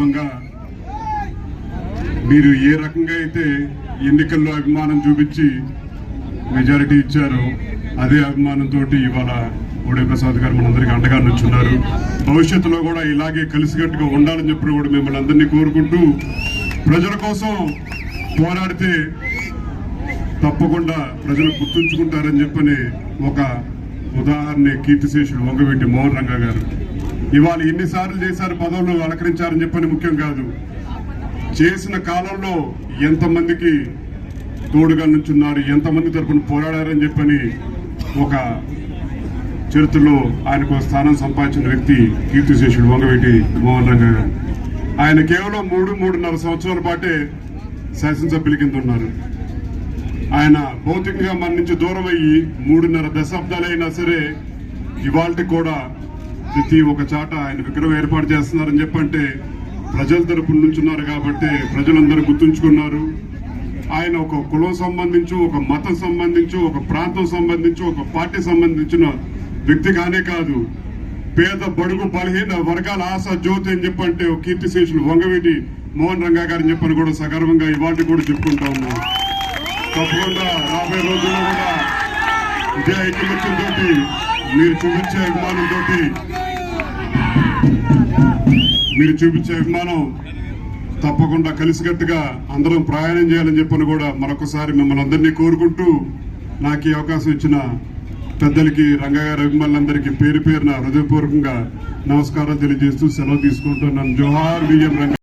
సందర్భంగా మీరు ఏ రకంగా అయితే ఎన్నికల్లో అభిమానం చూపించి మెజారిటీ ఇచ్చారో అదే అభిమానంతో ఇవాళ ఓడే ప్రసాద్ గారు మనందరికీ అండగా నుంచున్నారు. భవిష్యత్తులో కూడా ఇలాగే కలిసికట్టుగా ఉండాలని చెప్పి కూడా మిమ్మల్ని అందరినీ కోరుకుంటూ, ప్రజల కోసం పోరాడితే తప్పకుండా ప్రజలు గుర్తుంచుకుంటారని చెప్పని ఒక ఉదాహరణ కీర్తిశేషుడు వంగవీటి మోహన్ రంగా గారు. ఇవాళ ఎన్నిసార్లు చేశారు, పదవులు అలంకరించారని చెప్పని ముఖ్యం కాదు, చేసిన కాలంలో ఎంతమందికి తోడుగా నుంచున్నారు, ఎంతమంది తరపున పోరాడారని చెప్పని ఒక చరిత్రలో ఆయనకు స్థానం సంపాదించిన వ్యక్తి కీర్తిశేషుడు వంగవీటి మోహన్ రంగా గారు. ఆయన కేవలం 3-3.5 సంవత్సరాల పాటే శాసనసభ్యుల కింద ఉన్నారు. ఆయన భౌతికంగా మన నుంచి దూరం అయ్యి 3.5 దశాబ్దాలైనా సరే ఇవాళ కూడా ప్రతి ఒక్క చాట ఆయన విగ్రహం ఏర్పాటు చేస్తున్నారని చెప్పంటే ప్రజల తరపున నుంచున్నారు కాబట్టి ప్రజలందరూ గుర్తుంచుకున్నారు. ఆయన ఒక కులం సంబంధించి, ఒక మతం సంబంధించి, ఒక ప్రాంతం సంబంధించి, ఒక పార్టీ సంబంధించిన వ్యక్తి కానే కాదు, పేద బడుగు బలహీన వర్గాల ఆశ జ్యోతి అని చెప్పంటే కీర్తిశేషులు వంగవీటి మోహన్ రంగా గారిని చెప్పని కూడా సగర్వంగా ఇవాళ కూడా చెప్పుకుంటా ఉన్నాం. తప్పకుండా రాబోయే రోజుల్లో కూడా ఇదే ఐకమత్యంతో మీరు చూపించే అభిమానం తప్పకుండా కలిసికట్టుగా అందరం ప్రయాణం చేయాలని చెప్పని కూడా మరొకసారి మిమ్మల్ని అందరినీ కోరుకుంటూ, నాకు ఈ అవకాశం ఇచ్చిన పెద్దలకి, రంగా గారి అభిమానులందరికీ పేరు పేరున హృదయపూర్వకంగా నమస్కారాలు తెలియజేస్తూ సెలవు తీసుకుంటున్నాను. జోహార్ బిఎం రంగా.